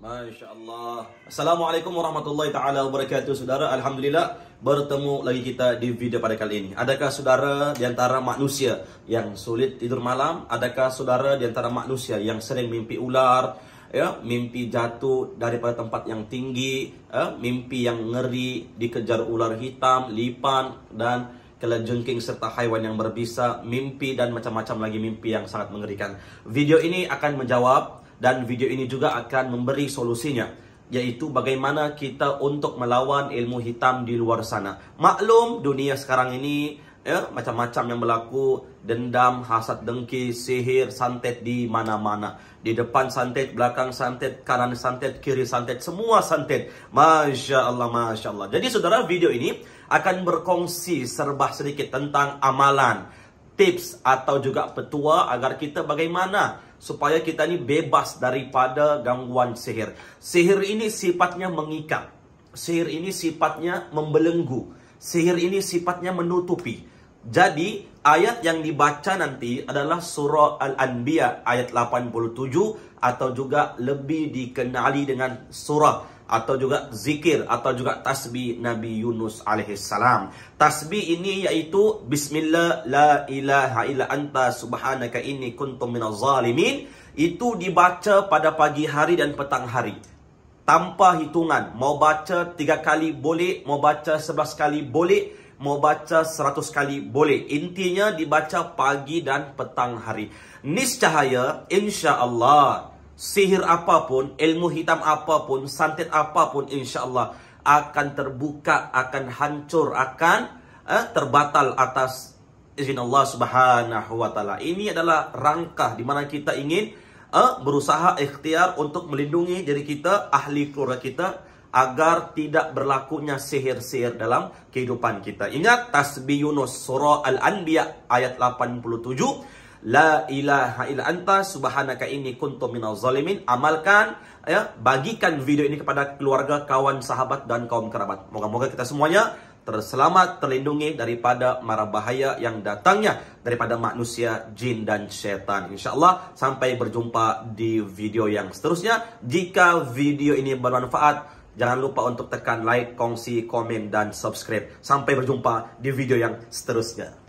Masya Allah. Assalamualaikum warahmatullahi ta'ala wabarakatuh. Saudara, Alhamdulillah bertemu lagi kita di video pada kali ini. Adakah saudara di antara manusia yang sulit tidur malam? Adakah saudara di antara manusia yang sering mimpi ular, mimpi jatuh daripada tempat yang tinggi, mimpi yang ngeri, dikejar ular hitam, lipan dan kelajengking serta haiwan yang berbisa, mimpi dan macam-macam lagi mimpi yang sangat mengerikan. Video ini akan menjawab dan video ini juga akan memberi solusinya, yaitu bagaimana kita untuk melawan ilmu hitam di luar sana. Maklum dunia sekarang ini macam-macam yang berlaku, dendam, hasad, dengki, sihir, santet di mana-mana. Di depan santet, belakang santet, kanan santet, kiri santet, semua santet. Masya Allah, Masya Allah. Jadi saudara, video ini akan berkongsi serba sedikit tentang amalan, tips atau juga petua agar kita bagaimana supaya kita ini bebas daripada gangguan sihir. Sihir ini sifatnya mengikat. Sihir ini sifatnya membelenggu. Sihir ini sifatnya menutupi. Jadi ayat yang dibaca nanti adalah surah Al-Anbiya ayat 87 atau juga lebih dikenali dengan surah atau juga zikir atau juga tasbih Nabi Yunus alaihissalam. Tasbih ini yaitu Bismillah la ilaha illa anta subhanaka inni kuntum minaz zalimin. Itu dibaca pada pagi hari dan petang hari tanpa hitungan. Mau baca 3 kali boleh, mau baca 11 kali boleh, mau baca 100 kali boleh. Intinya dibaca pagi dan petang hari. Niscaya insya-Allah sihir apapun, ilmu hitam apapun, santet apapun, insya Allah akan terbuka, akan hancur, akan terbatal atas izin Allah Subhanahu wa Ta'ala. Ini adalah rangkah di mana kita ingin berusaha ikhtiar untuk melindungi diri kita, ahli keluarga kita, agar tidak berlakunya sihir-sihir dalam kehidupan kita. Ingat tasbih Yunus surah Al-Anbiya ayat 87. La ilaha illa anta subhanaka inni kuntum minaz zalimin. Amalkan, bagikan video ini kepada keluarga, kawan, sahabat dan kaum kerabat. Moga-moga kita semuanya terselamat, terlindungi daripada mara bahaya yang datangnya daripada manusia, jin dan syaitan. InsyaAllah sampai berjumpa di video yang seterusnya. Jika video ini bermanfaat, jangan lupa untuk tekan like, kongsi, komen dan subscribe. Sampai berjumpa di video yang seterusnya.